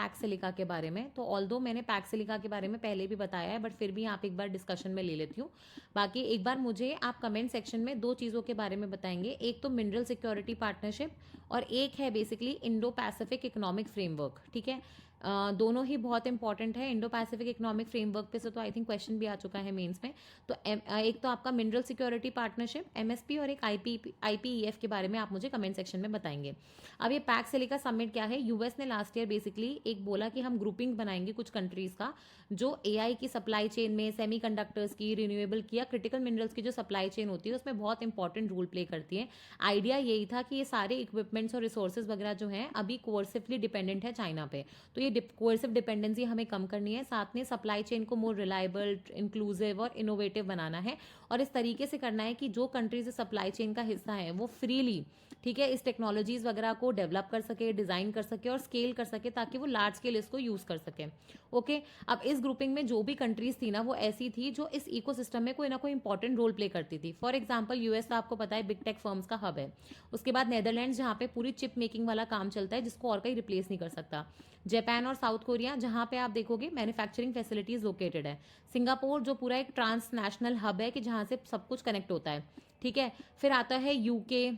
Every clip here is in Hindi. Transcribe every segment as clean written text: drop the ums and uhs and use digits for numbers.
पैक सिलिका के बारे में। तो ऑल्दो मैंने पैक सिलिका के बारे में पहले भी बताया है, बट फिर भी आप एक बार डिस्कशन में ले लेती हूँ। बाकी एक बार मुझे आप कमेंट सेक्शन में दो चीज़ों के बारे में बताएंगे, एक तो मिनरल सिक्योरिटी पार्टनरशिप और एक है basically Indo Pacific economic framework. ठीक है, दोनों ही बहुत इंपॉर्टेंट है। इंडो पैसिफिक इकोनॉमिक फ्रेमवर्क पे से तो आई थिंक क्वेश्चन भी आ चुका है मेंस में। तो एक तो आपका मिनरल सिक्योरिटी पार्टनरशिप एमएसपी और एक आईपीईएफ के बारे में आप मुझे कमेंट सेक्शन में बताएंगे। अब ये पैक सिलिका समिट क्या है, यूएस ने लास्ट ईयर बेसिकली एक बोला कि हम ग्रुपिंग बनाएंगे कुछ कंट्रीज का जो एआई की सप्लाई चेन में, सेमीकंडक्टर्स की, रिन्यूएबल की या क्रिटिकल मिनरल्स की जो सप्लाई चेन होती है उसमें बहुत इंपॉर्टेंट रोल प्ले करती है। आइडिया यही था कि ये सारे इक्विपमेंट्स और रिसोर्सेज वगैरह जो हैं अभी कोर्सिवली डिपेंडेंट है चाइना पे, तो ये कोर्सिव डिपेंडेंसी हमें कम करनी है। साथ में सप्लाई चेन को मोर रिलायबल, इंक्लूसिव और इनोवेटिव बनाना है और इस तरीके से करना है कि जो कंट्रीज सप्लाई चेन का हिस्सा है वो फ्रीली, ठीक है, इस टेक्नोलॉजीज वगैरह को डेवलप कर सके, डिजाइन कर सके और स्केल कर सके ताकि वो लार्ज स्केल इसको यूज कर सके। ओके, अब इस ग्रुपिंग में जो भी कंट्रीज थी ना वो ऐसी थी जो इस इकोसिस्टम में कोई ना कोई इंपॉर्टेंट रोल प्ले करती थी। फॉर एग्जाम्पल यूएस तो आपको पता है बिग टेक फर्म्स का हब है। उसके बाद नेदरलैंड्स जहाँ पे पूरी चिप मेकिंग वाला काम चलता है जिसको और कोई रिप्लेस नहीं कर सकता। जापान और साउथ कोरिया जहाँ पे आप देखोगे मैन्युफैक्चरिंग फैसिलिटीज लोकेटेड है। सिंगापुर जो पूरा एक ट्रांसनेशनल हब है कि जहाँ से सब कुछ कनेक्ट होता है। ठीक है, फिर आता है यूके,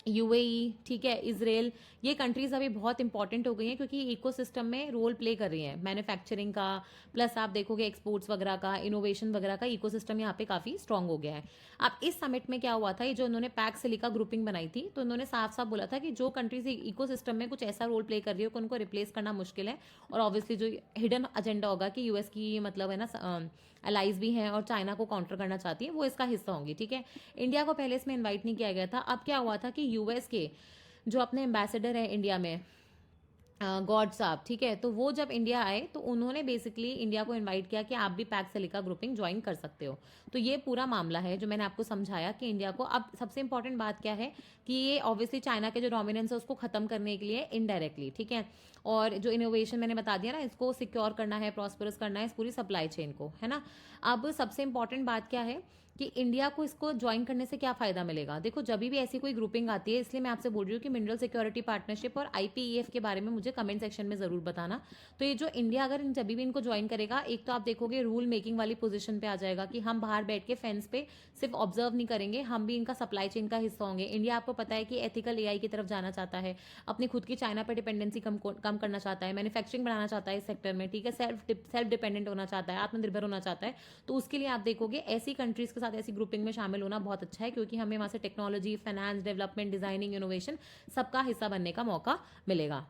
यूएई, ठीक है, इजराइल। ये कंट्रीज अभी बहुत इंपॉर्टेंट हो गई हैं क्योंकि इकोसिस्टम में रोल प्ले कर रही हैं मैन्युफैक्चरिंग का, प्लस आप देखोगे एक्सपोर्ट्स वगैरह का, इनोवेशन वगैरह का इकोसिस्टम यहाँ पे काफी स्ट्रांग हो गया है। अब इस समिट में क्या हुआ था, ये जो उन्होंने पैक सिलिका ग्रुपिंग बनाई थी तो उन्होंने साफ साफ बोला था कि जो कंट्रीज इकोसिस्टम में कुछ ऐसा रोल प्ले कर रही है कि उनको रिप्लेस करना मुश्किल है। और ऑब्वियसली जो हिडन एजेंडा होगा कि यूएस की मतलब है ना अलाइज भी हैं और चाइना को काउंटर करना चाहती है, वो इसका हिस्सा होंगी। ठीक है, इंडिया को पहले इसमें इन्वाइट नहीं किया गया था। अब क्या हुआ था कि यूएस के जो अपने एम्बेसडर हैं इंडिया में, गॉड साहब, ठीक है, तो वो जब इंडिया आए तो उन्होंने बेसिकली इंडिया को इनवाइट किया कि आप भी पैक सिलिका ग्रुपिंग ज्वाइन कर सकते हो। तो ये पूरा मामला है जो मैंने आपको समझाया कि इंडिया को अब सबसे इंपॉर्टेंट बात क्या है कि ये ऑब्वियसली चाइना के जो डोमिनेंस है उसको खत्म करने के लिए इनडायरेक्टली, ठीक है, और जो इनोवेशन मैंने बता दिया ना इसको सिक्योर करना है, प्रॉस्परस करना है इस पूरी सप्लाई चेन को, है ना। अब सबसे इंपॉर्टेंट बात क्या है कि इंडिया को इसको ज्वाइन करने से क्या फायदा मिलेगा। देखो जब भी ऐसी कोई ग्रुपिंग आती है, इसलिए मैं आपसे बोल रही हूँ कि मिनरल सिक्योरिटी पार्टनरशिप और आईपीईएफ के बारे में मुझे कमेंट सेक्शन में जरूर बताना। तो ये जो इंडिया अगर जब भी इनको ज्वाइन करेगा, एक तो आप देखोगे रूल मेकिंग वाली पोजीशन पे आ जाएगा कि हम बाहर बैठ के फेंस पे सिर्फ ऑब्जर्व नहीं करेंगे, हम भी इनका सप्लाई चेन का हिस्सा होंगे। इंडिया आपको पता है कि एथिकल एआई की तरफ जाना चाहता है, अपनी खुद की चाइना पे डिपेंडेंसी कम करना चाहता है, मैन्युफैक्चरिंग बढ़ाना चाहता है इस सेक्टर में, ठीक है, सेल्फ डिपेंडेंट होना चाहता है, आत्मनिर्भर होना चाहता है। तो उसके लिए आप देखोगे ऐसी कंट्रीज के साथ ऐसी ग्रुपिंग में शामिल होना बहुत अच्छा है क्योंकि हमें वहां से technology, finance, development, designing, innovation सबका हिस्सा बनने का मौका मिलेगा।